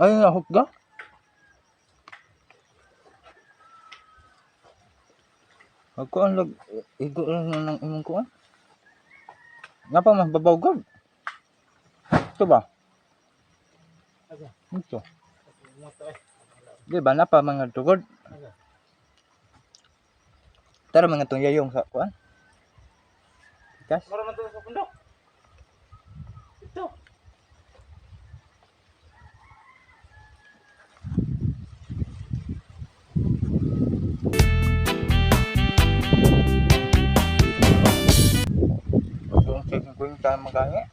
Ay, nahot ka? Ako ang igo lang ng imong kuan. Napa mas babaw gud. Ito ba? Ito. Di ba napa mga tugod? Tara mga tungyayong sa kuan. Kas? Mara man to sa pundok. Ito. Yung chicken ko yung tayo magkanya.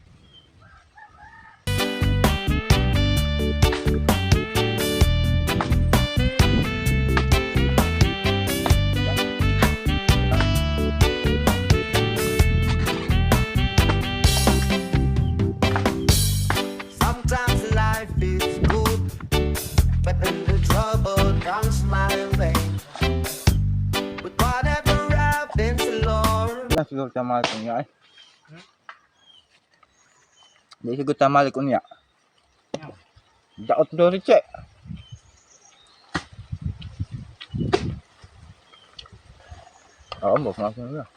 Sometimes life is good, but when the trouble comes my way, with whatever happens, Lord. Lang siguro tamalik unya ay. Di siguro tamalik unya. Daot do riche. Oo, mo na